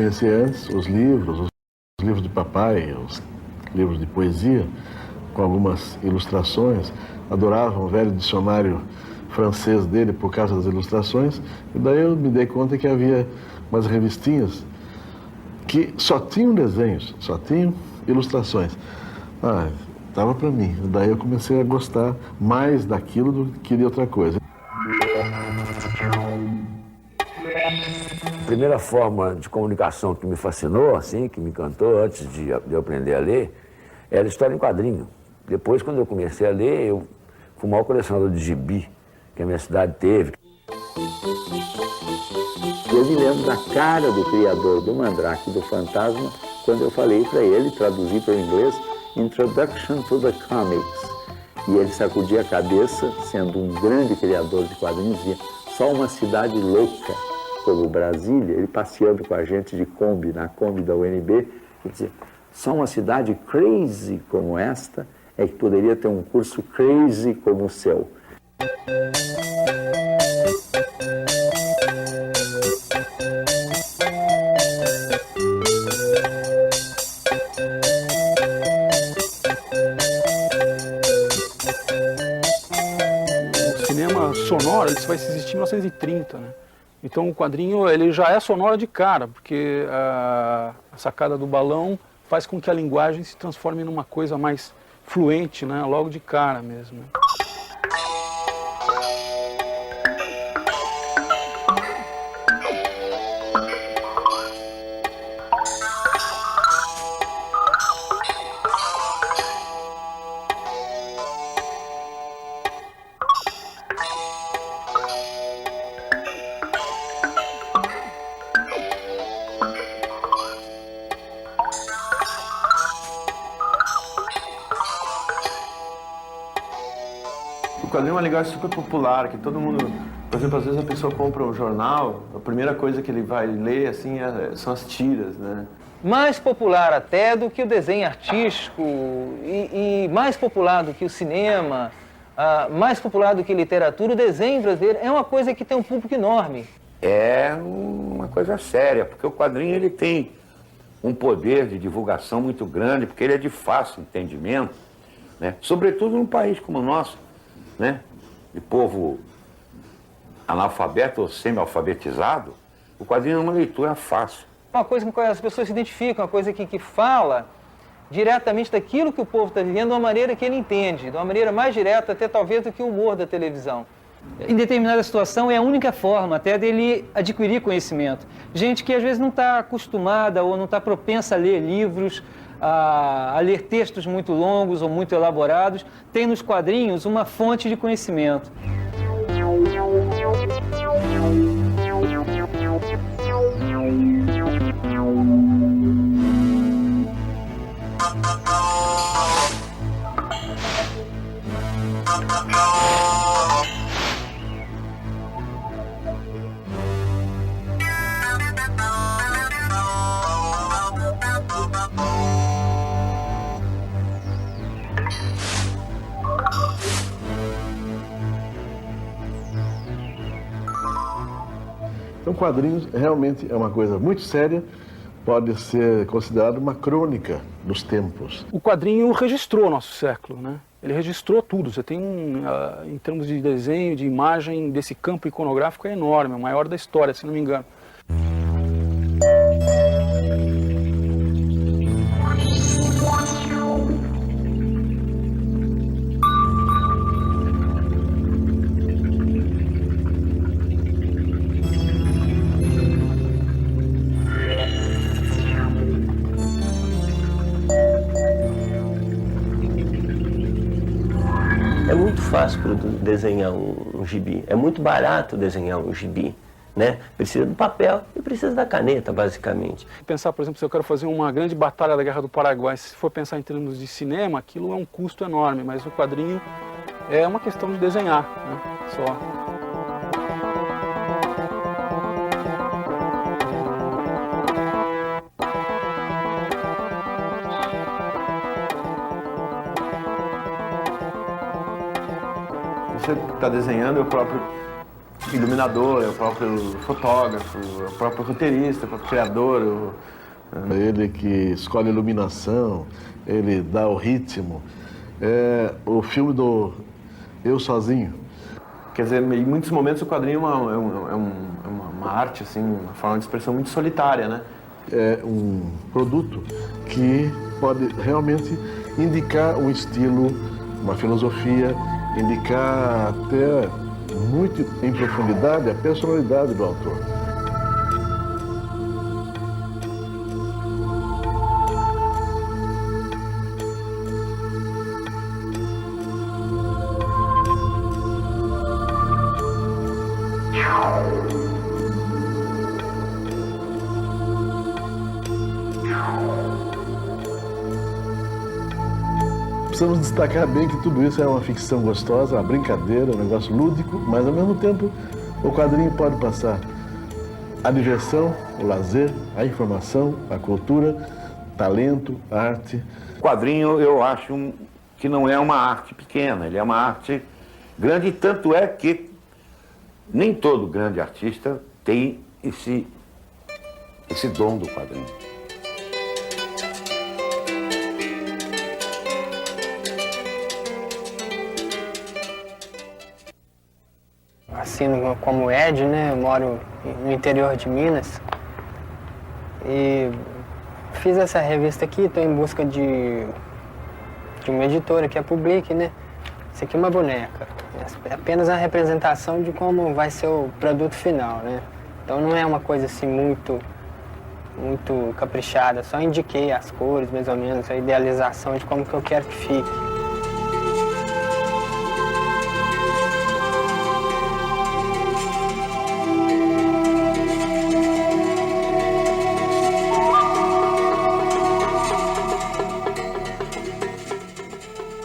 conhecia antes os livros de papai, os livros de poesia, com algumas ilustrações. Adorava um velho dicionário francês dele por causa das ilustrações. E daí eu me dei conta que havia umas revistinhas que só tinham desenhos, só tinham ilustrações. Estava para mim. Daí eu comecei a gostar mais daquilo do que de outra coisa. A primeira forma de comunicação que me fascinou, assim, que me encantou antes de eu aprender a ler, era história em quadrinho. Depois, quando eu comecei a ler, eu fui o maior colecionador de gibi que a minha cidade teve. Eu me lembro da cara do criador do Mandrake e do Fantasma quando eu falei para ele, traduzir para o inglês, Introduction to the Comics. E ele sacudia a cabeça, sendo um grande criador de quadrinhos, dizia, só uma cidade louca como Brasília, ele passeando com a gente de Kombi, na Kombi da UNB, ele dizia, só uma cidade crazy como esta é que poderia ter um curso crazy como o seu. O cinema sonoro, isso vai existir em 1930, né? Então o quadrinho ele já é sonoro de cara, porque a sacada do balão faz com que a linguagem se transforme numa coisa mais fluente, né? Logo de cara mesmo. O quadrinho é uma linguagem super popular, que todo mundo... Por exemplo, às vezes a pessoa compra um jornal, a primeira coisa que ele vai ler, assim, são as tiras, né? Mais popular até do que o desenho artístico e mais popular do que o cinema, mais popular do que literatura, o desenho brasileiro é uma coisa que tem um público enorme. É uma coisa séria, porque o quadrinho ele tem um poder de divulgação muito grande, porque ele é de fácil entendimento, né? Sobretudo num país como o nosso, né? De povo analfabeto ou semi-alfabetizado, o quadrinho é uma leitura fácil. Uma coisa com que as pessoas se identificam, uma coisa que fala diretamente daquilo que o povo está vivendo de uma maneira que ele entende, de uma maneira mais direta até talvez do que o humor da televisão. Em determinada situação é a única forma até dele adquirir conhecimento. Gente que às vezes não está acostumada ou não está propensa a ler livros, a ler textos muito longos ou muito elaborados, tem nos quadrinhos uma fonte de conhecimento. Então, quadrinhos realmente é uma coisa muito séria, pode ser considerado uma crônica dos tempos. O quadrinho registrou nosso século, né? Ele registrou tudo. Você tem, em termos de desenho, de imagem, desse campo iconográfico é enorme, é o maior da história, se não me engano. É muito fácil desenhar um gibi, é muito barato desenhar um gibi, né? Precisa do papel e precisa da caneta, basicamente. Pensar, por exemplo, se eu quero fazer uma grande batalha da Guerra do Paraguai, se for pensar em termos de cinema, aquilo é um custo enorme, mas o quadrinho é uma questão de desenhar, né? Só. Você está desenhando, eu próprio iluminador, é o próprio fotógrafo, é o próprio roteirista, é o próprio criador. Ele que escolhe a iluminação, ele dá o ritmo. O filme do Eu Sozinho. Quer dizer, em muitos momentos o quadrinho é uma arte, assim, uma forma de expressão muito solitária, né? É um produto que pode realmente indicar um estilo, uma filosofia, indicar até muito em profundidade a personalidade do autor. Precisamos destacar bem que tudo isso é uma ficção gostosa, uma brincadeira, um negócio lúdico, mas ao mesmo tempo o quadrinho pode passar a diversão, o lazer, a informação, a cultura, talento, arte. O quadrinho eu acho que não é uma arte pequena, ele é uma arte grande, e tanto é que nem todo grande artista tem esse dom do quadrinho. Assino como Ed, né? Eu moro no interior de Minas e fiz essa revista aqui, estou em busca de uma editora que é a Public, né? Isso aqui é uma boneca, é apenas a representação de como vai ser o produto final, né? Então não é uma coisa assim muito caprichada, só indiquei as cores, mais ou menos, a idealização de como que eu quero que fique.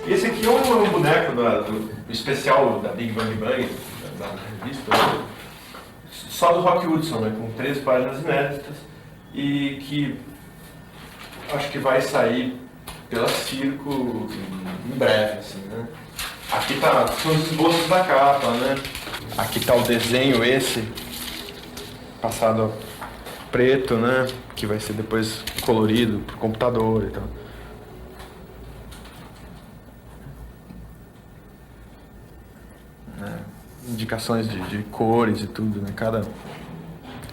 Esse aqui é um boneco do especial da Big Bang Bang, da revista, só do Rock Hudson, né, com 13 páginas inéditas, e que acho que vai sair pela Circo em breve, assim, né. Aqui são os esboços da capa, né. Aqui está o desenho esse, passado a preto, né, que vai ser depois colorido por computador e tal. Indicações de cores e tudo, né?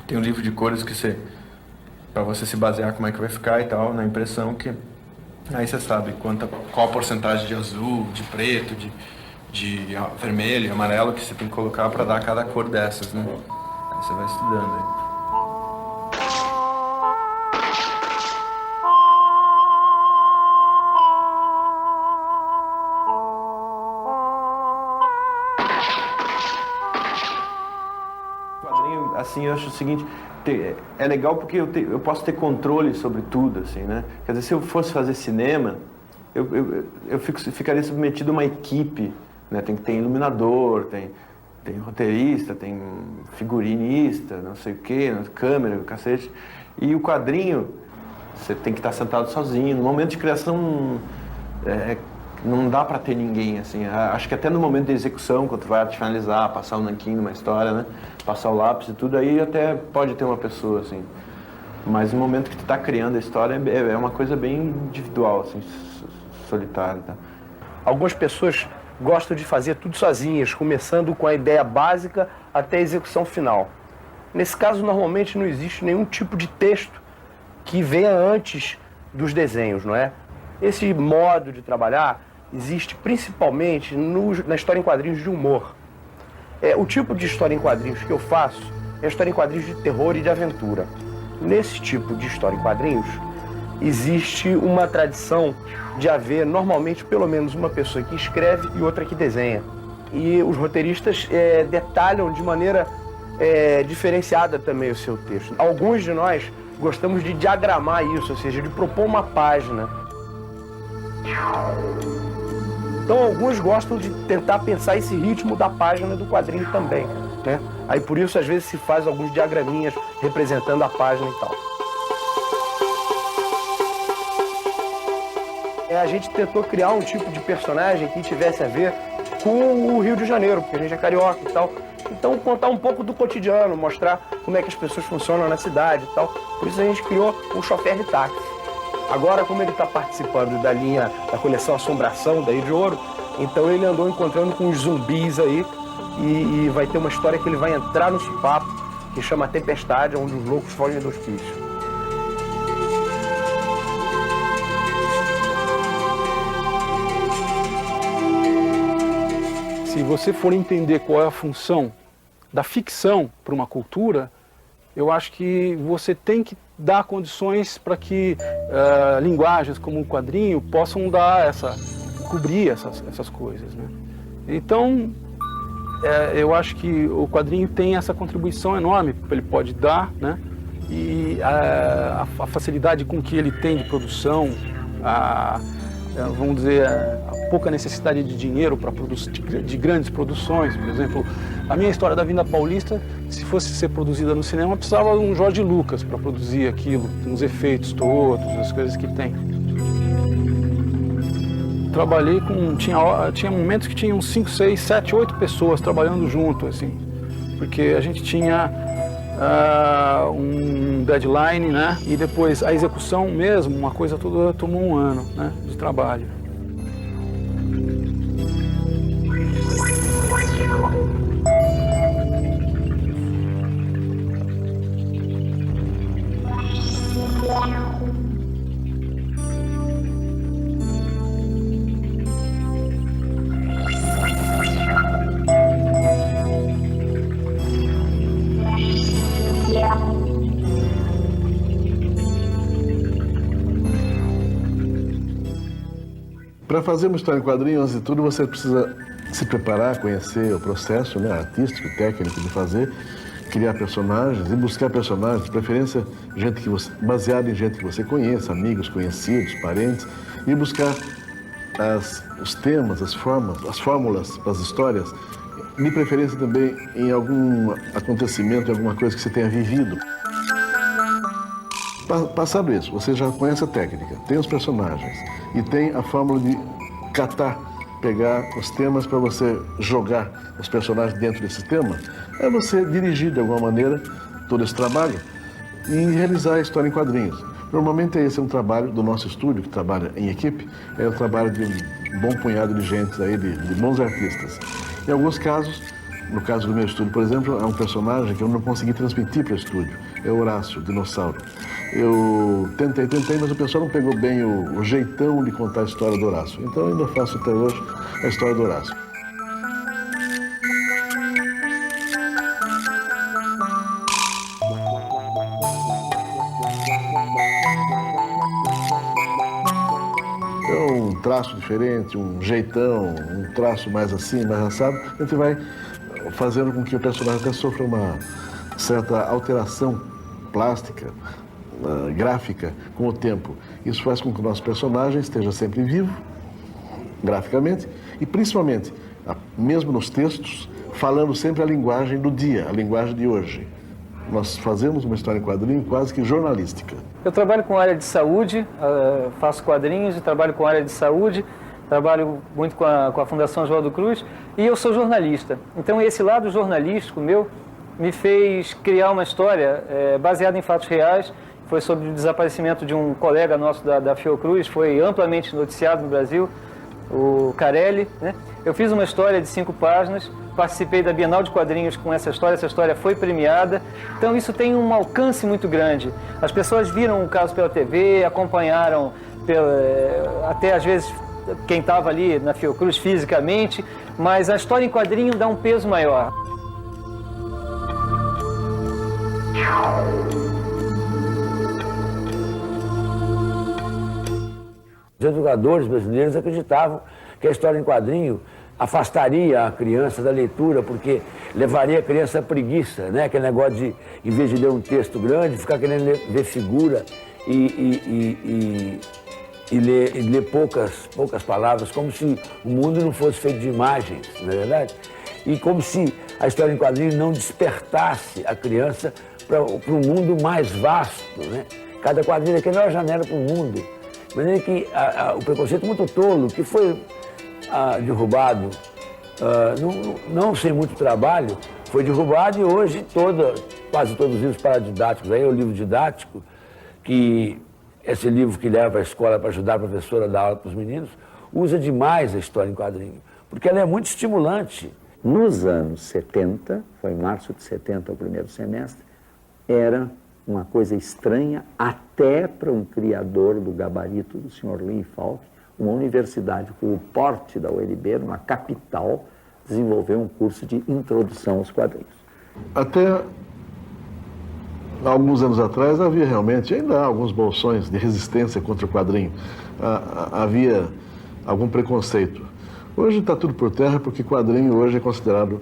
Tem um livro de cores que para você se basear como é que vai ficar e tal, na impressão, que aí você sabe qual a porcentagem de azul, de preto, de vermelho, amarelo que você tem que colocar para dar cada cor dessas, né? Aí você vai estudando aí. Assim, eu acho o seguinte, é legal porque eu posso ter controle sobre tudo, assim, né? Quer dizer, se eu fosse fazer cinema, eu ficaria submetido a uma equipe, né? Tem que ter iluminador, tem roteirista, tem figurinista, não sei o quê, câmera, cacete. E o quadrinho, você tem que estar sentado sozinho. No momento de criação, não dá para ter ninguém, assim. Acho que até no momento da execução, quando tu vai finalizar, passar o nanquim numa história, né? Passar o lápis e tudo, aí até pode ter uma pessoa, assim. Mas no momento que tu tá criando a história, é uma coisa bem individual, assim, solitária, tá? Algumas pessoas gostam de fazer tudo sozinhas, começando com a ideia básica até a execução final. Nesse caso, normalmente não existe nenhum tipo de texto que venha antes dos desenhos, não é? Esse modo de trabalhar existe principalmente na história em quadrinhos de humor. O tipo de história em quadrinhos que eu faço é a história em quadrinhos de terror e de aventura. Nesse tipo de história em quadrinhos, existe uma tradição de haver, normalmente, pelo menos uma pessoa que escreve e outra que desenha. E os roteiristas detalham de maneira diferenciada também o seu texto. Alguns de nós gostamos de diagramar isso, ou seja, de propor uma página. Então alguns gostam de tentar pensar esse ritmo da página do quadrinho também, né? Aí por isso às vezes se faz alguns diagraminhas representando a página e tal. A gente tentou criar um tipo de personagem que tivesse a ver com o Rio de Janeiro, porque a gente é carioca e tal. Então, contar um pouco do cotidiano, mostrar como é que as pessoas funcionam na cidade e tal. Por isso a gente criou um chofer de táxi. Agora, como ele está participando da coleção Assombração, daí de Ouro, então ele andou encontrando com os zumbis aí e vai ter uma história que ele vai entrar no papo, que chama Tempestade, onde os loucos fogem do hospício. Se você for entender qual é a função da ficção para uma cultura, eu acho que você tem que dar condições para que linguagens como o quadrinho possam cobrir essas coisas, né? Então, eu acho que o quadrinho tem essa contribuição enorme que ele pode dar, né? E a facilidade com que ele tem de produção, vamos dizer, a pouca necessidade de dinheiro para de grandes produções. Por exemplo, a minha história da Vinda Paulista, se fosse ser produzida no cinema, precisava de um Jorge Lucas para produzir aquilo, com os efeitos todos, as coisas que tem. Trabalhei com... Tinha momentos que tinham 5, 6, 7, 8 pessoas trabalhando junto, assim, porque a gente tinha um deadline, né? E depois a execução mesmo, uma coisa toda tomou um ano, né, de trabalho. Para fazer uma história em quadrinho, antes de tudo, você precisa se preparar, conhecer o processo, né, artístico, técnico de fazer, criar personagens e buscar personagens, de preferência baseado em gente que você conheça, amigos, conhecidos, parentes, e buscar os temas, as fórmulas para as histórias, de preferência também em algum acontecimento, alguma coisa que você tenha vivido. Passado isso, você já conhece a técnica, tem os personagens e tem a fórmula de pegar os temas para você jogar os personagens dentro desse tema, é você dirigir de alguma maneira todo esse trabalho e realizar a história em quadrinhos. Normalmente esse é um trabalho do nosso estúdio, que trabalha em equipe, é o trabalho de um bom punhado de gente aí, de bons artistas. Em alguns casos, no caso do meu estúdio, por exemplo, é um personagem que eu não consegui transmitir para o estúdio, é o Horácio, o dinossauro. Eu tentei, mas o pessoal não pegou bem o jeitão de contar a história do Horácio. Então eu ainda faço até hoje a história do Horácio. É um traço diferente, um jeitão, um traço mais assim, mais assado, a gente vai fazendo com que o personagem até sofra uma certa alteração plástica, gráfica, com o tempo. Isso faz com que o nosso personagem esteja sempre vivo, graficamente, e principalmente, mesmo nos textos, falando sempre a linguagem do dia, a linguagem de hoje. Nós fazemos uma história em quadrinho quase que jornalística. Eu trabalho com área de saúde, faço quadrinhos e trabalho com área de saúde, trabalho muito com a Fundação Oswaldo Cruz e eu sou jornalista. Então esse lado jornalístico meu me fez criar uma história baseada em fatos reais. Foi sobre o desaparecimento de um colega nosso da Fiocruz, foi amplamente noticiado no Brasil, o Carelli, né? Eu fiz uma história de 5 páginas, participei da Bienal de Quadrinhos com essa história foi premiada, então isso tem um alcance muito grande. As pessoas viram o caso pela TV, acompanharam, até às vezes quem estava ali na Fiocruz fisicamente, mas a história em quadrinho dá um peso maior. Os educadores brasileiros acreditavam que a história em quadrinho afastaria a criança da leitura, porque levaria a criança à preguiça, né? Aquele negócio de, em vez de ler um texto grande, ficar querendo ver figura e ler poucas palavras, como se o mundo não fosse feito de imagens, não é verdade? E como se a história em quadrinho não despertasse a criança para um mundo mais vasto, né? Cada quadrinho aqui é uma janela para o mundo. De maneira que o preconceito muito tolo, que foi derrubado, não sem muito trabalho, foi derrubado e hoje quase todos os livros paradidáticos, aí é o livro didático, que esse livro que leva a escola para ajudar a professora a dar aula para os meninos, usa demais a história em quadrinho, porque ela é muito estimulante. Nos anos 70, foi em março de 70 o primeiro semestre, era uma coisa estranha até para um criador do gabarito do Sr. Lin Falk, uma universidade com o porte da UNB, numa capital, desenvolver um curso de introdução aos quadrinhos. Até alguns anos atrás havia realmente, ainda há alguns bolsões de resistência contra o quadrinho. Havia algum preconceito. Hoje está tudo por terra porque quadrinho hoje é considerado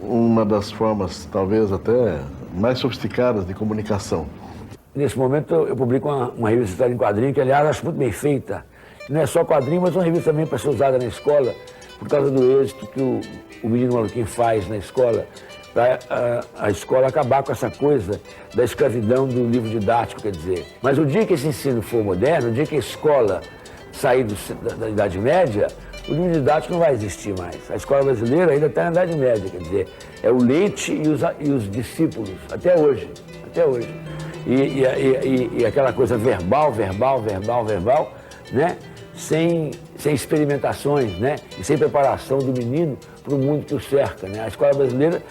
uma das formas, talvez até mais sofisticadas de comunicação. Nesse momento eu publico uma revista de história em quadrinho, que aliás acho muito bem feita. Não é só quadrinho, mas uma revista também para ser usada na escola, por causa do êxito que o Menino Maluquinho faz na escola, para a escola acabar com essa coisa da escravidão do livro didático, quer dizer. Mas o dia que esse ensino for moderno, o dia que a escola sair da Idade Média, o livro didático não vai existir mais. A escola brasileira ainda está na Idade Média, quer dizer, é o Leite e os discípulos, até hoje, até hoje. E aquela coisa verbal, né? Sem experimentações, né? E sem preparação do menino para o mundo que o cerca, né? A escola brasileira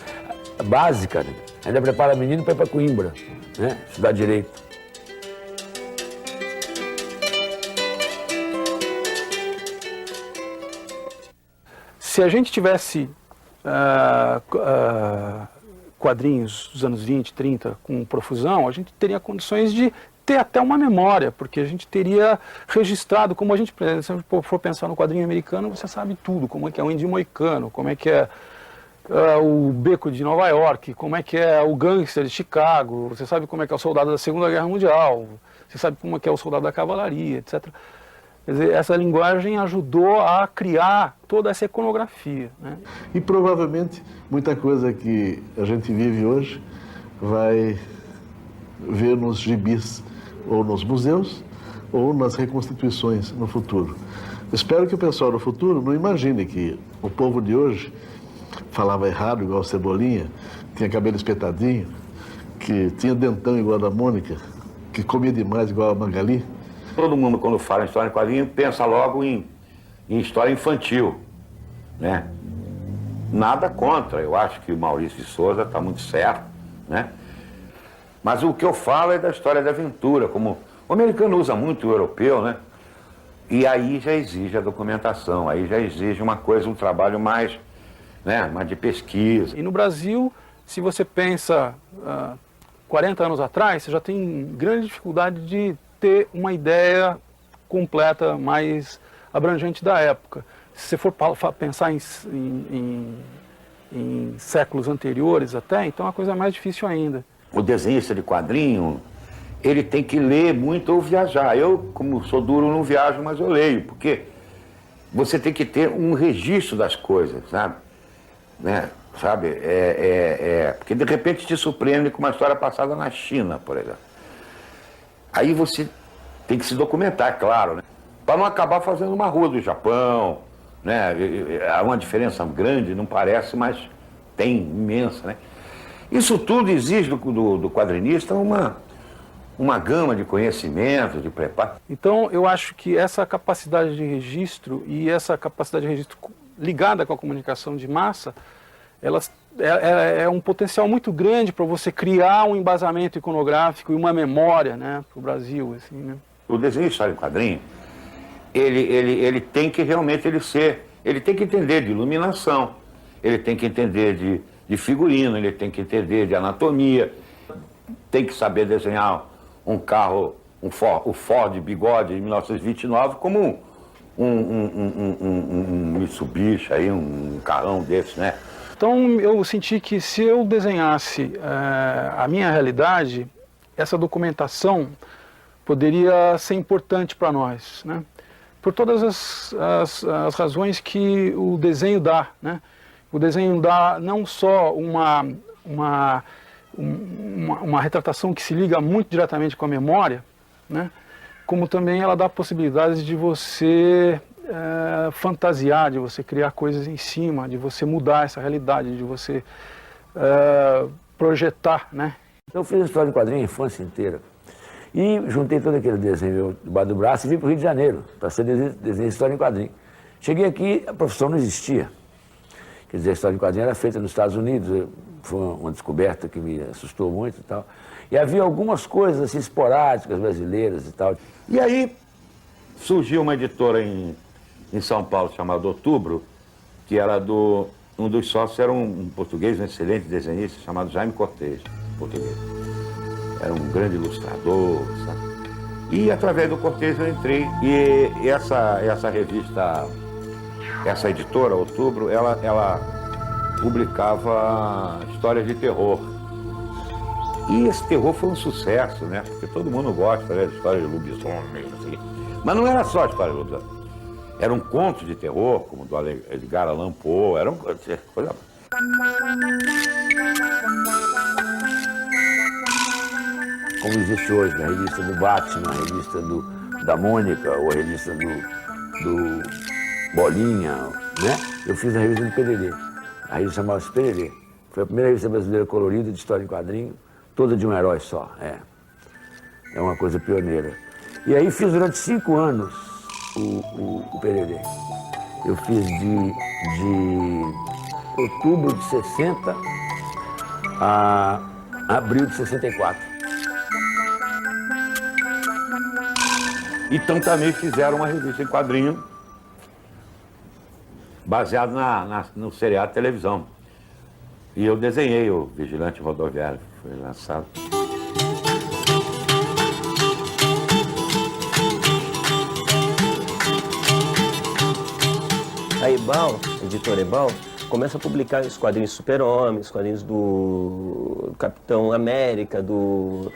básica, né? Ainda prepara o menino para ir para Coimbra, né? Estudar direito. Se a gente tivesse quadrinhos dos anos 20, 30 com profusão, a gente teria condições de ter até uma memória, porque a gente teria registrado, como a gente, se for pensar no quadrinho americano, você sabe tudo, como é que é o índio moicano, como é que é o beco de Nova York, como é que é o gangster de Chicago, você sabe como é que é o soldado da Segunda Guerra Mundial, você sabe como é que é o soldado da cavalaria, etc. Quer dizer, essa linguagem ajudou a criar toda essa iconografia, né? E provavelmente muita coisa que a gente vive hoje vai ver nos gibis, ou nos museus, ou nas reconstituições no futuro. Espero que o pessoal no futuro não imagine que o povo de hoje falava errado, igual a Cebolinha, tinha cabelo espetadinho, que tinha dentão igual a da Mônica, que comia demais igual a Magali. Todo mundo, quando fala em história em quadrinho, pensa logo em história infantil, né? Nada contra, eu acho que o Maurício de Souza está muito certo, né? Mas o que eu falo é da história de aventura, como o americano usa muito o europeu, né? E aí já exige a documentação, aí já exige uma coisa, um trabalho mais, né, mais de pesquisa. E no Brasil, se você pensa 40 anos atrás, você já tem grande dificuldade de ter uma ideia completa, mais abrangente da época. Se você for pensar em séculos anteriores até, então a coisa é mais difícil ainda. O desenhista de quadrinho, ele tem que ler muito ou viajar. Eu, como sou duro, não viajo, mas eu leio, porque você tem que ter um registro das coisas, sabe? Né? Sabe? Porque de repente te surpreende com uma história passada na China, por exemplo. Aí você tem que se documentar, claro, né? Para não acabar fazendo uma rua do Japão, né? Há uma diferença grande, não parece, mas tem, imensa, né? Isso tudo exige do quadrinista uma gama de conhecimento, de preparo. Então, eu acho que essa capacidade de registro e essa capacidade de registro ligada com a comunicação de massa, é um potencial muito grande para você criar um embasamento iconográfico e uma memória, né, para o Brasil, assim, né? O desenho de história em quadrinho, ele tem que realmente ele tem que entender de iluminação, ele tem que entender de figurino, ele tem que entender de anatomia, tem que saber desenhar um carro, o Ford Bigode de 1929 como um Mitsubishi, aí, um carrão desse, né? Então eu senti que se eu desenhasse a minha realidade, essa documentação poderia ser importante para nós, né? Por todas as razões que o desenho dá, né? O desenho dá não só uma retratação que se liga muito diretamente com a memória, né? Como também ela dá possibilidades de você fantasiar, de você criar coisas em cima, de você mudar essa realidade, de você projetar, né? Eu fiz história em quadrinho a infância inteira. E juntei todo aquele desenho debaixo do braço e vim para o Rio de Janeiro, para ser desenhista de história em quadrinho. Cheguei aqui, a profissão não existia. Quer dizer, a história em quadrinho era feita nos Estados Unidos, foi uma descoberta que me assustou muito e tal. E havia algumas coisas assim, esporádicas brasileiras e tal. E aí surgiu uma editora em São Paulo chamada Outubro, que era um dos sócios era um português, um excelente desenhista chamado Jaime Cortez, português. Era um grande ilustrador, sabe? E através do Cortez eu entrei. E essa revista, essa editora, Outubro, ela publicava histórias de terror. E esse terror foi um sucesso, né? Porque todo mundo gosta, né, de histórias de lobisomem, assim. Mas não era só história de lobisomem. Era um conto de terror, como do Edgar Allan Poe, era uma coisa... Como existe hoje, a revista do Batman, a revista da Mônica, ou a revista do Bolinha, né? Eu fiz a revista do Pererê. A revista chamava-se Pererê. Foi a primeira revista brasileira colorida de história em quadrinho, toda de um herói só. É uma coisa pioneira. E aí fiz durante 5 anos o Pererê. Eu fiz de outubro de 60 a abril de 64. Então também fizeram uma revista em quadrinho baseado no seriado de televisão. E eu desenhei o Vigilante Rodoviário, que foi lançado. A Ebal, a editora Ebal, começa a publicar os quadrinhos Super-Homem, os quadrinhos do Capitão América, do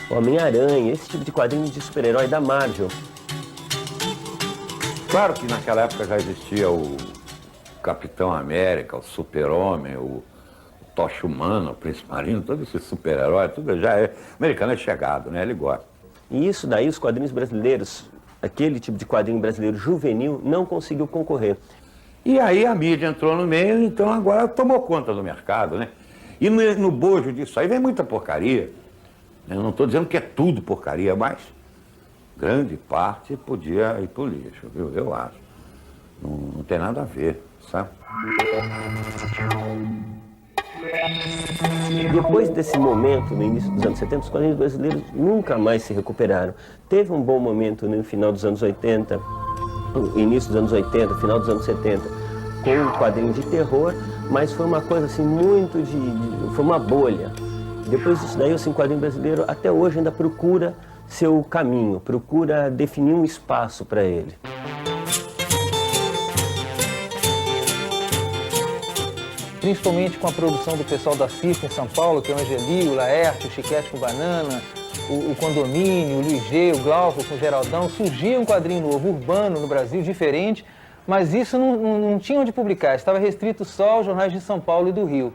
Homem-Aranha, esse tipo de quadrinho de super-herói da Marvel. Claro que naquela época já existia o Capitão América, o Super-Homem, o Tocha Humana, o Príncipe Marino, todo esse super-herói, tudo já é... O americano é chegado, né? Ele gosta. E isso daí, os quadrinhos brasileiros, aquele tipo de quadrinho brasileiro juvenil, não conseguiu concorrer. E aí a mídia entrou no meio, então agora tomou conta do mercado, né? E no bojo disso aí vem muita porcaria. Eu não estou dizendo que é tudo porcaria, mas grande parte podia ir pro lixo, viu? Eu acho. Não tem nada a ver, sabe? Depois desse momento, no início dos anos 70, os quadrinhos brasileiros nunca mais se recuperaram. Teve um bom momento no final dos anos 80, início dos anos 80, final dos anos 70, com um quadrinho de terror, mas foi uma coisa assim muito foi uma bolha. Depois disso daí, assim, o quadrinho brasileiro até hoje ainda procura seu caminho, procura definir um espaço para ele. Principalmente com a produção do pessoal da Circo em São Paulo, que é o Angeli, o Laerte, o Chiquete com Banana, o Condomínio, o Luiz G, o Glauco com o Geraldão, surgia um quadrinho novo, urbano no Brasil, diferente, mas isso não tinha onde publicar, estava restrito só aos jornais de São Paulo e do Rio.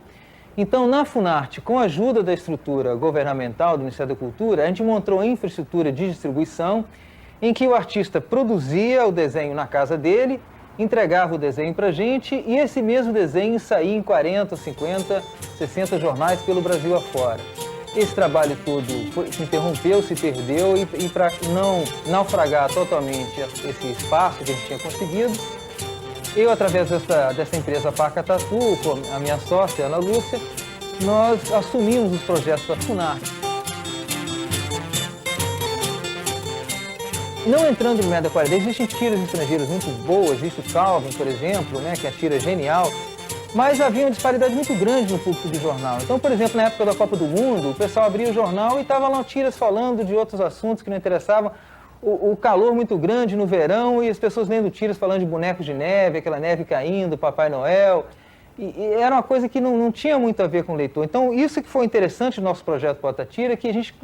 Então, na Funarte, com a ajuda da estrutura governamental do Ministério da Cultura, a gente montou uma infraestrutura de distribuição em que o artista produzia o desenho na casa dele, entregava o desenho para a gente e esse mesmo desenho saía em 40, 50, 60 jornais pelo Brasil afora. Esse trabalho todo se interrompeu, se perdeu e para não naufragar totalmente esse espaço que a gente tinha conseguido, eu, através dessa empresa Parca Tatu, com a minha sócia, Ana Lúcia, nós assumimos os projetos da Funarte. Não entrando no meio da qualidade, existem tiras estrangeiras muito boas, existe o Calvin, por exemplo, né, que é a tira genial, mas havia uma disparidade muito grande no público do jornal. Então, por exemplo, na época da Copa do Mundo, o pessoal abria o jornal e estavam lá tiras falando de outros assuntos que não interessavam, o calor muito grande no verão e as pessoas lendo tiras falando de bonecos de neve, aquela neve caindo, Papai Noel, e era uma coisa que não tinha muito a ver com o leitor. Então, isso que foi interessante no nosso projeto Porta Tira, que a gente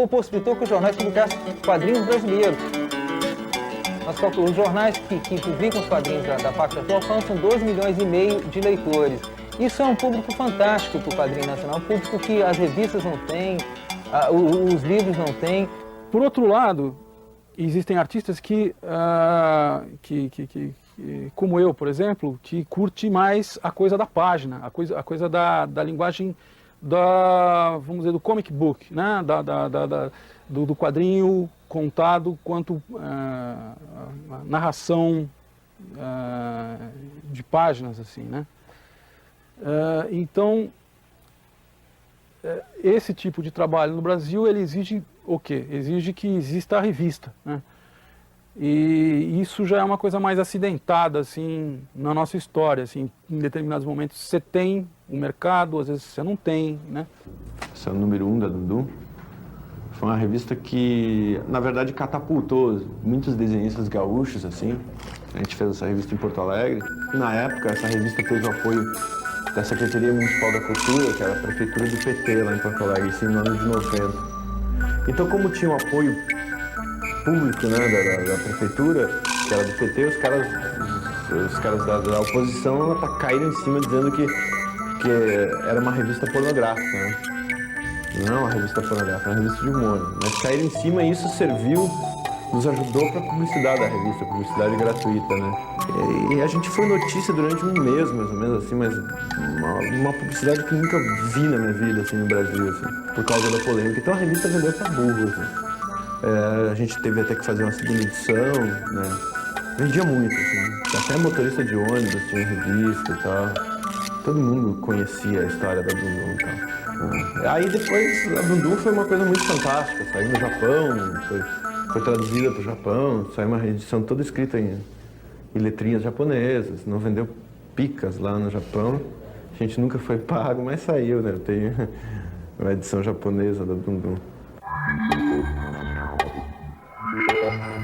possibilitou que os jornais publicassem quadrinhos brasileiros. Os jornais que publicam os quadrinhos da Parca Tatu alcançam 2,5 milhões de leitores. Isso é um público fantástico para o quadrinho nacional, um público que as revistas não têm, os livros não têm. Por outro lado, existem artistas que como eu, por exemplo, que curte mais a coisa da página, a coisa da linguagem vamos dizer, do comic book, né? Do quadrinho contado quanto narração de páginas, assim, né? Então, esse tipo de trabalho no Brasil, ele exige o quê? Exige que exista a revista, né? E isso já é uma coisa mais acidentada, assim, na nossa história, assim, em determinados momentos você tem o mercado, às vezes você não tem, né? Esse é o número 1 da Dundum. Foi uma revista que, na verdade, catapultou muitos desenhistas gaúchos, assim. A gente fez essa revista em Porto Alegre. Na época, essa revista teve o apoio da Secretaria Municipal da Cultura, que era a prefeitura do PT lá em Porto Alegre, isso no ano de 90. Então, como tinha o apoio público, né, da prefeitura, que era do PT, os caras da oposição caíram em cima dizendo que era uma revista pornográfica, né? Não é uma revista pornográfica, é uma revista de humor. Mas caíram em cima e isso nos ajudou para a publicidade da revista, publicidade gratuita, né? E a gente foi notícia durante um mês, mais ou menos, assim, mas uma publicidade que nunca vi na minha vida, assim, no Brasil, assim, por causa da polêmica. Então a revista vendeu pra burro, assim. A gente teve até que fazer uma segunda edição, né? Vendia muito, assim. Até motorista de ônibus tinha revista e tal. Todo mundo conhecia a história da Dundum e tal. Aí depois a Dundum foi uma coisa muito fantástica. Saiu no Japão, foi traduzida para o Japão, saiu uma edição toda escrita em letrinhas japonesas. Não vendeu picas lá no Japão. A gente nunca foi pago, mas saiu, né? Tem uma edição japonesa da Dundum.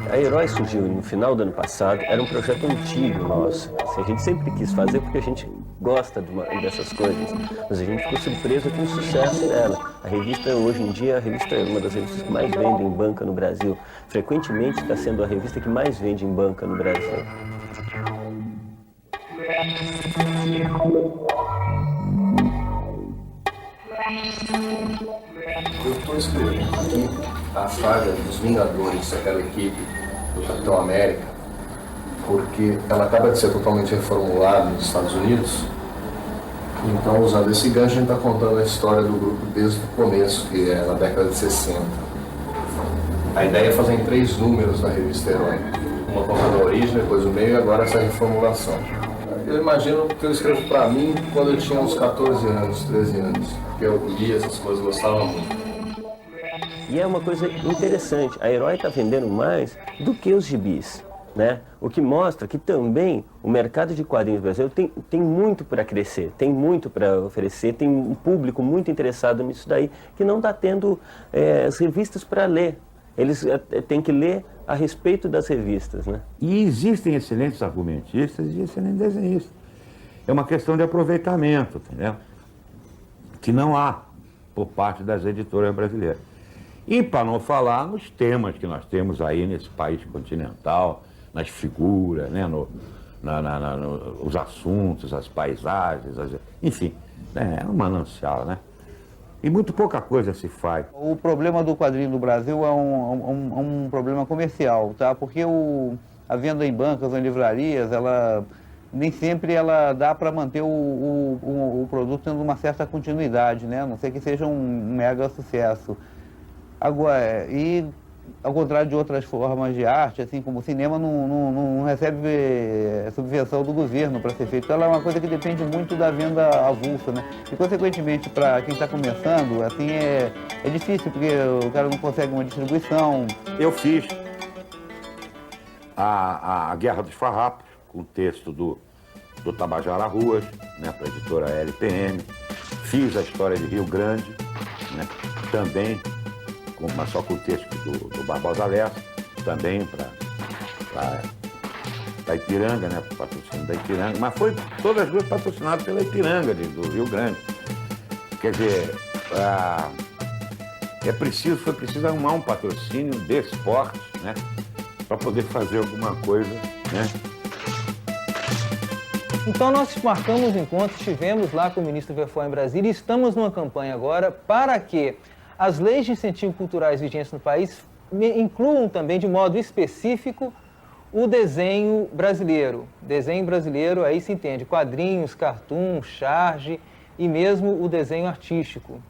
A Herói surgiu no final do ano passado, era um projeto antigo nosso. Assim, a gente sempre quis fazer porque a gente gosta dessas coisas, mas a gente ficou surpreso com o sucesso dela. A revista, hoje em dia, a revista é uma das revistas que mais vende em banca no Brasil. Frequentemente está sendo a revista que mais vende em banca no Brasil. Eu estou escrevendo aqui a saga dos Vingadores, aquela equipe do Capitão América, porque ela acaba de ser totalmente reformulada nos Estados Unidos. Então, usando esse gancho, a gente está contando a história do grupo desde o começo, que é na década de 60. A ideia é fazer em 3 números na revista Herói. Uma contando a origem, depois o meio e agora essa reformulação. Eu imagino que eu escrevo para mim quando eu tinha uns 14 anos, 13 anos. Porque eu lia essas coisas, gostava muito. E é uma coisa interessante, a Herói está vendendo mais do que os gibis, né? O que mostra que também o mercado de quadrinhos brasileiro tem muito para crescer, tem muito para oferecer, tem um público muito interessado nisso daí, que não está tendo as revistas para ler. Eles têm que ler a respeito das revistas, né? E existem excelentes argumentistas e excelentes desenhistas. É uma questão de aproveitamento, entendeu? Que não há por parte das editoras brasileiras. E para não falar nos temas que nós temos aí nesse país continental, nas figuras, né, os assuntos, as paisagens, enfim, é um manancial, né? E muito pouca coisa se faz. O problema do quadrinho do Brasil é um problema comercial, tá? Porque a venda em bancas ou em livrarias, nem sempre ela dá para manter o produto tendo uma certa continuidade, né? A não ser que seja um mega sucesso. Agora, ao contrário de outras formas de arte, assim como o cinema, não recebe subvenção do governo para ser feito. Então, ela é uma coisa que depende muito da venda avulsa, né? E, consequentemente, para quem está começando, assim, é difícil, porque o cara não consegue uma distribuição. Eu fiz a Guerra dos Farrapos, com o texto do Tabajara Ruas, né, para a editora LPM. Fiz a história de Rio Grande, né, também, mas só com o texto do Barbosa Lessa, também para Ipiranga, né, para patrocínio da Ipiranga, mas foi todas as duas patrocinadas pela Ipiranga do Rio Grande. Quer dizer, foi preciso arrumar um patrocínio desse porte, né, para poder fazer alguma coisa, né. Então nós marcamos o encontro, estivemos lá com o ministro Verfol em Brasília e estamos numa campanha agora para que as leis de incentivo culturais vigentes no país incluam também, de modo específico, o desenho brasileiro. Desenho brasileiro, aí se entende, quadrinhos, cartoon, charge e mesmo o desenho artístico.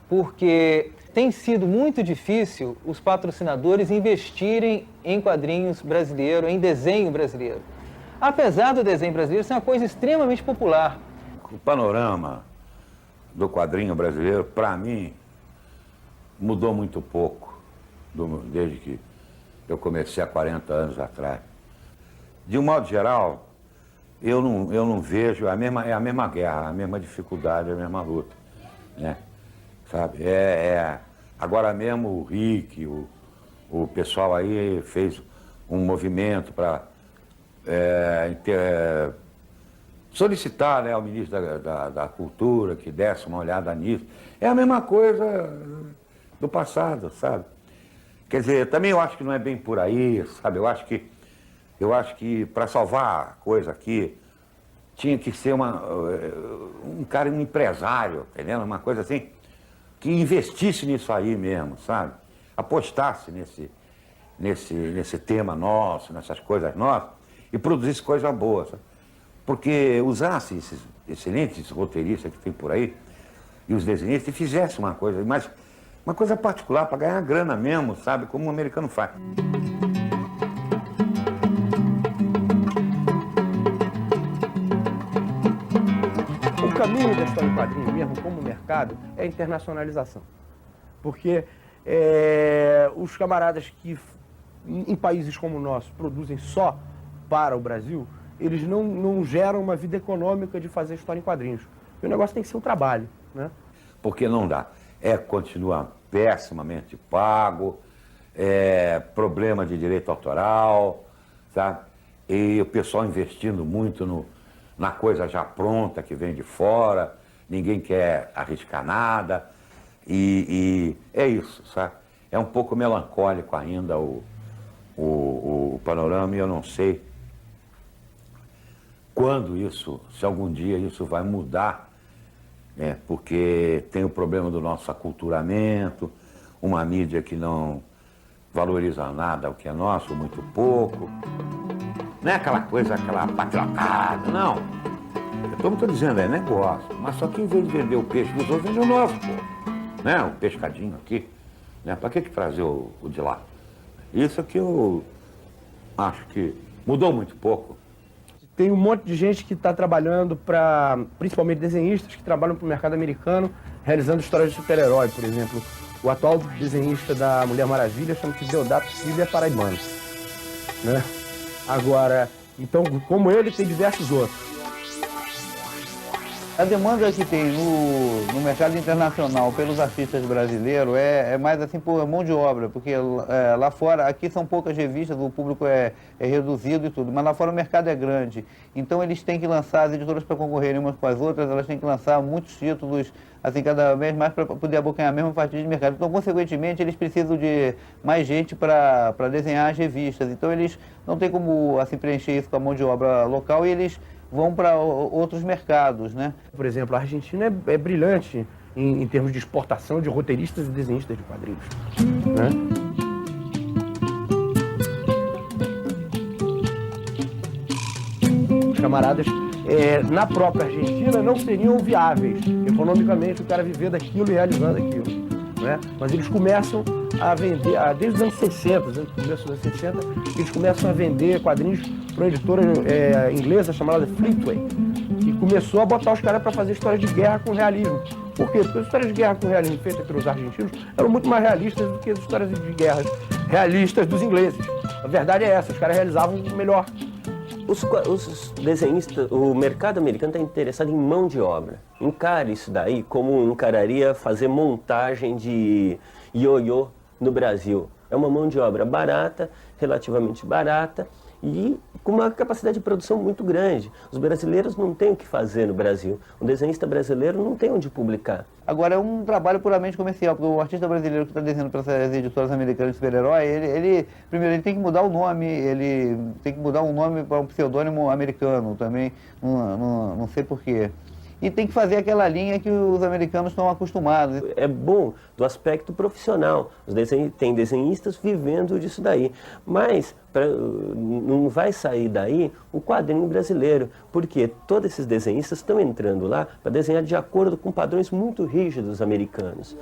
Porque tem sido muito difícil os patrocinadores investirem em quadrinhos brasileiros, em desenho brasileiro. Apesar do desenho brasileiro ser uma coisa extremamente popular. O panorama do quadrinho brasileiro, para mim, mudou muito pouco desde que eu comecei há 40 anos atrás. De um modo geral, eu não vejo, é a mesma guerra, a mesma dificuldade, a mesma luta, né? Sabe? Agora mesmo o Rick, o pessoal aí fez um movimento para solicitar, né, ao ministro da Cultura que desse uma olhada nisso. É a mesma coisa do passado, sabe? Quer dizer, também eu acho que não é bem por aí, sabe? Eu acho que para salvar a coisa aqui, tinha que ser um cara, um empresário, entendeu? Uma coisa assim, que investisse nisso aí mesmo, sabe? Apostasse nesse tema nosso, nessas coisas nossas, e produzisse coisa boa, sabe? Porque usasse esses excelentes roteiristas que tem por aí, e os desenhistas, e fizesse uma coisa, mas uma coisa particular, para ganhar grana mesmo, sabe? Como o americano faz. O caminho da história em quadrinho mesmo, como mercado, é a internacionalização. Porque os camaradas que em países como o nosso produzem só para o Brasil, eles não geram uma vida econômica de fazer história em quadrinhos. E o negócio tem que ser um trabalho, né? Porque não dá. Continua pessimamente pago, problema de direito autoral, sabe? E o pessoal investindo muito na coisa já pronta que vem de fora, ninguém quer arriscar nada, e é isso, sabe? É um pouco melancólico ainda o panorama, e eu não sei quando se algum dia isso vai mudar, porque tem o problema do nosso aculturamento, uma mídia que não valoriza nada o que é nosso, muito pouco. Não é aquela coisa, aquela patriotada, não. Eu estou dizendo, é negócio. Mas só que em vez de vender o peixe dos outros, vende o nosso, pô. Né? O pescadinho aqui. Né? Para que trazer o de lá? Isso que eu acho que mudou muito pouco. Tem um monte de gente que está trabalhando principalmente desenhistas, que trabalham para o mercado americano, realizando histórias de super-herói, por exemplo. O atual desenhista da Mulher Maravilha chama-se Deodato Silva Paraibano, né? Agora, então, como ele, tem diversos outros. A demanda que tem no mercado internacional pelos artistas brasileiros é mais assim por mão de obra, porque lá fora, aqui são poucas revistas, o público é reduzido e tudo, mas lá fora o mercado é grande. Então eles têm que lançar, as editoras para concorrerem umas com as outras, elas têm que lançar muitos títulos, assim, cada vez mais para poder abocanhar a mesma fatia de mercado. Então, consequentemente, eles precisam de mais gente para desenhar as revistas. Então eles não têm como assim, preencher isso com a mão de obra local e eles vão para outros mercados, né? Por exemplo, a Argentina é brilhante em termos de exportação de roteiristas e desenhistas de quadrinhos, né? Os camaradas na própria Argentina não seriam viáveis economicamente o cara viver daquilo e realizando aquilo, né? Mas eles começam a vender, desde os anos 60, no começo dos anos 60, eles começam a vender quadrinhos para uma editora inglesa chamada Fleetway, que começou a botar os caras para fazer histórias de guerra com realismo. Por quê? Porque as histórias de guerra com realismo feitas pelos argentinos eram muito mais realistas do que as histórias de guerra realistas dos ingleses. A verdade é essa, os caras realizavam melhor. Os desenhistas, o mercado americano está interessado em mão de obra. Encare isso daí como encararia fazer montagem de ioiô no Brasil. É uma mão de obra barata, relativamente barata, e com uma capacidade de produção muito grande. Os brasileiros não têm o que fazer no Brasil. O desenhista brasileiro não tem onde publicar. Agora é um trabalho puramente comercial, porque o artista brasileiro que está desenhando para essas editoras americanas de super-herói, primeiro ele tem que mudar o nome, ele tem que mudar um nome para um pseudônimo americano também, não sei porquê. e tem que fazer aquela linha que os americanos estão acostumados. É bom do aspecto profissional, tem desenhistas vivendo disso daí, mas não vai sair daí o quadrinho brasileiro, porque todos esses desenhistas estão entrando lá para desenhar de acordo com padrões muito rígidos americanos.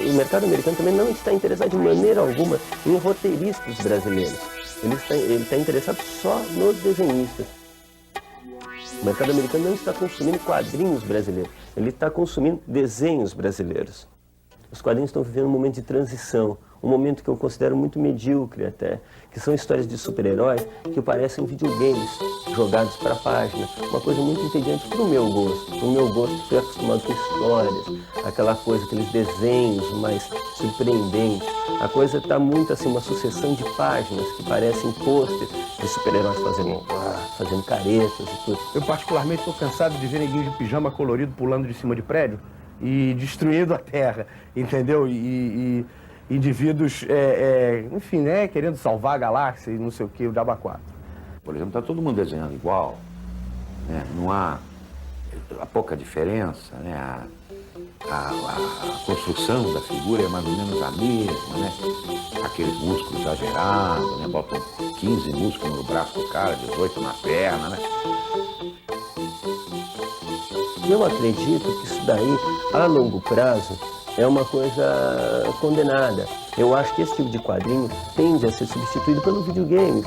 O mercado americano também não está interessado de maneira alguma em roteiristas brasileiros, ele está interessado só nos desenhistas. O mercado americano não está consumindo quadrinhos brasileiros, ele está consumindo desenhos brasileiros. Os quadrinhos estão vivendo um momento de transição, um momento que eu considero muito medíocre até, que são histórias de super-heróis que parecem videogames jogados para a página, uma coisa muito entediante para o meu gosto. O meu gosto que foi acostumado com histórias, aquela coisa, aqueles desenhos mais surpreendentes. A coisa está muito assim, uma sucessão de páginas que parecem pôsteres de super-heróis fazendo caretas e tudo. Eu particularmente estou cansado de ver neguinho de pijama colorido pulando de cima de prédio e destruindo a terra, entendeu? E indivíduos, enfim, né, querendo salvar a galáxia e não sei o que, o Diabo 4. Por exemplo, está todo mundo desenhando igual, né? Não há pouca diferença, né? A construção da figura é mais ou menos a mesma, né? Aqueles músculos exagerados, né? Botam 15 músculos no braço do cara, 18 na perna, né? Eu acredito que isso daí, a longo prazo, é uma coisa condenada. Eu acho que esse tipo de quadrinho tende a ser substituído pelo videogame,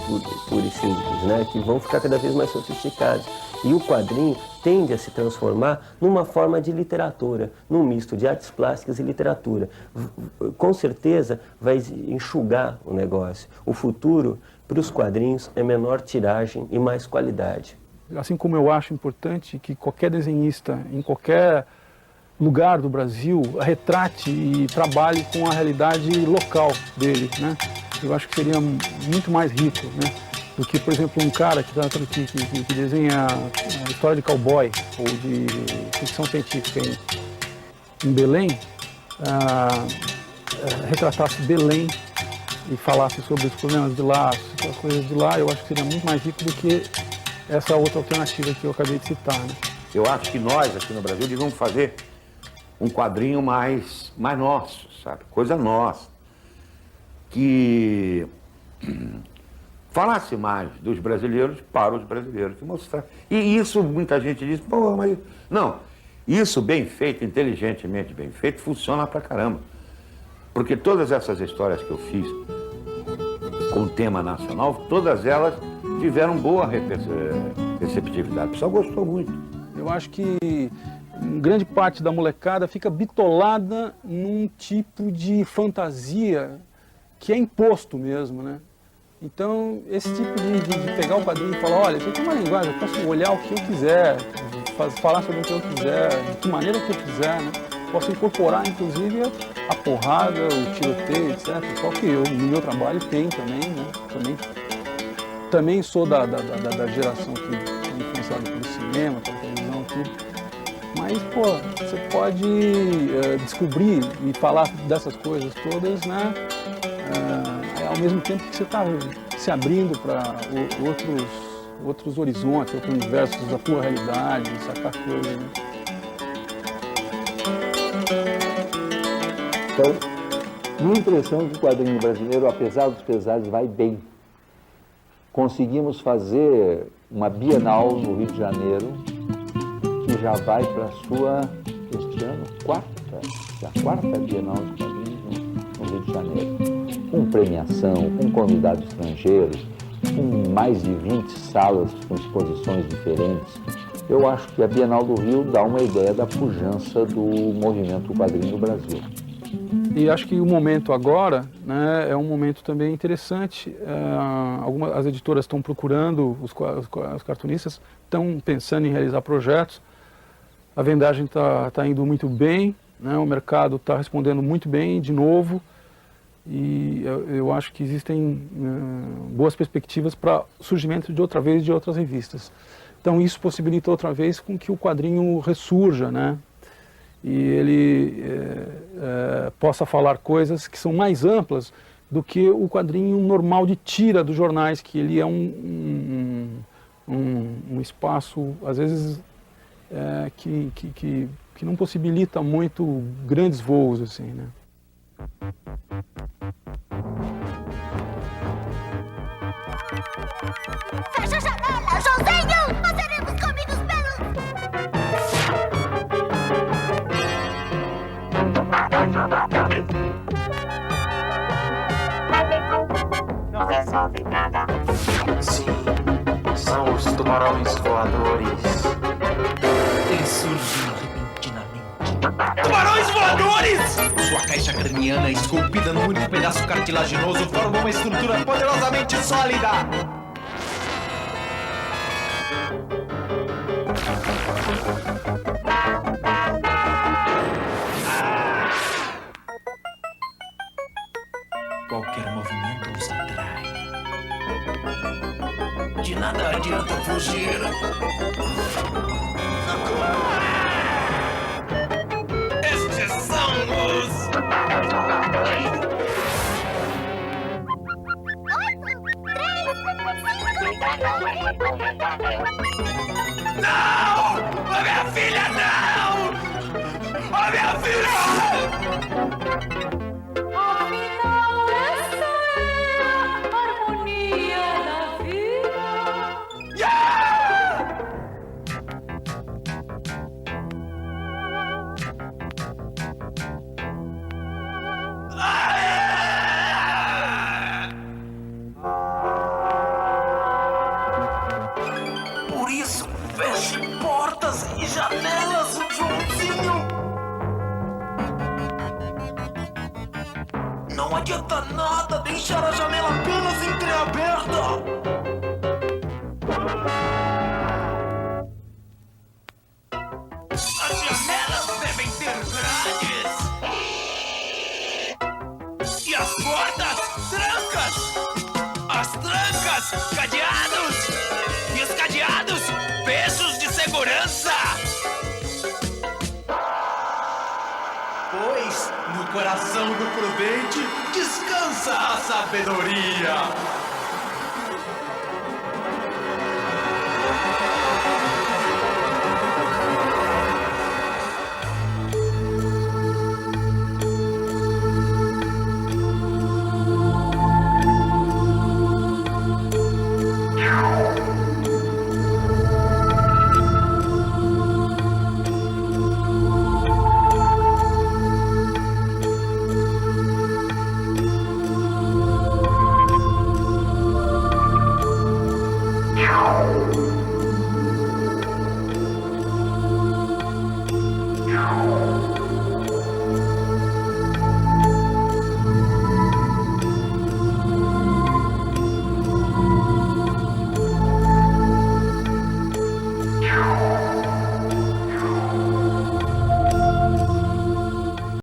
puro e simples, né? Que vão ficar cada vez mais sofisticados. E o quadrinho tende a se transformar numa forma de literatura, num misto de artes plásticas e literatura. Com certeza vai enxugar o negócio. O futuro para os quadrinhos é menor tiragem e mais qualidade. Assim como eu acho importante que qualquer desenhista, em qualquer lugar do Brasil, retrate e trabalhe com a realidade local dele, né? Eu acho que seria muito mais rico, né? Do que, por exemplo, um cara que desenha a história de cowboy ou de ficção científica em Belém, retratasse Belém e falasse sobre os problemas de lá, as coisas de lá. Eu acho que seria muito mais rico do que essa outra alternativa que eu acabei de citar, né? Eu acho que nós, aqui no Brasil, devemos fazer um quadrinho mais nosso, sabe? Coisa nossa. Que falasse mais dos brasileiros para os brasileiros. Que mostrar. E isso, muita gente diz, pô, mas... Não, isso bem feito, inteligentemente bem feito, funciona pra caramba. Porque todas essas histórias que eu fiz com o tema nacional, todas elas tiveram boa receptividade. O pessoal gostou muito. Eu acho que grande parte da molecada fica bitolada num tipo de fantasia que é imposto mesmo, né? Então, esse tipo de pegar o quadrinho e falar, olha, isso aqui é uma linguagem, eu posso olhar o que eu quiser, falar sobre o que eu quiser, de que maneira que eu quiser, né? Posso incorporar, inclusive, a porrada, o tiroteio, etc. Só que eu, no meu trabalho, tem também, né? Também sou da geração que foi influenciada pelo cinema, pela televisão, tudo. Mas, pô, você pode descobrir e falar dessas coisas todas, né? Ao mesmo tempo que você está se abrindo para outros horizontes, outros universos da tua realidade, sacar coisas, né? Então, minha impressão é que o quadrinho brasileiro, apesar dos pesares, vai bem. Conseguimos fazer uma Bienal no Rio de Janeiro, que já vai para a sua, este ano, a quarta Bienal de quadrinhos no Rio de Janeiro. Com premiação, com convidados estrangeiros, com mais de 20 salas com exposições diferentes. Eu acho que a Bienal do Rio dá uma ideia da pujança do movimento quadrinho no Brasil. E acho que o momento agora, né, é um momento também interessante. As editoras estão procurando, os cartunistas estão pensando em realizar projetos. A vendagem está indo muito bem, né, o mercado está respondendo muito bem de novo. E eu acho que existem boas perspectivas para o surgimento de outra vez de outras revistas. Então isso possibilita outra vez com que o quadrinho ressurja, né? E ele possa falar coisas que são mais amplas do que o quadrinho normal de tira dos jornais, que ele é um espaço, às vezes, que não possibilita muito grandes voos, assim, né? Fecha a janela, Joãozinho! Nós seremos comidos pelos... Não resolve nada. Sim, são os tubarões voadores. Eles surgem repentinamente. Tubarões voadores! Sua caixa craniana, esculpida num único pedaço cartilaginoso, forma uma estrutura poderosamente sólida. Qualquer movimento os atrai. De nada adianta fugir. Estes são os... Não! A minha filha, não! A minha filha! Por isso, feche portas e janelas, Joãozinho! Não adianta nada deixar a janela apenas entreaberta! As janelas devem ter grades! E as portas, trancas! As trancas, cadeados! E os cadeados, fechos de segurança! Pois no coração do prudente descansa a sabedoria!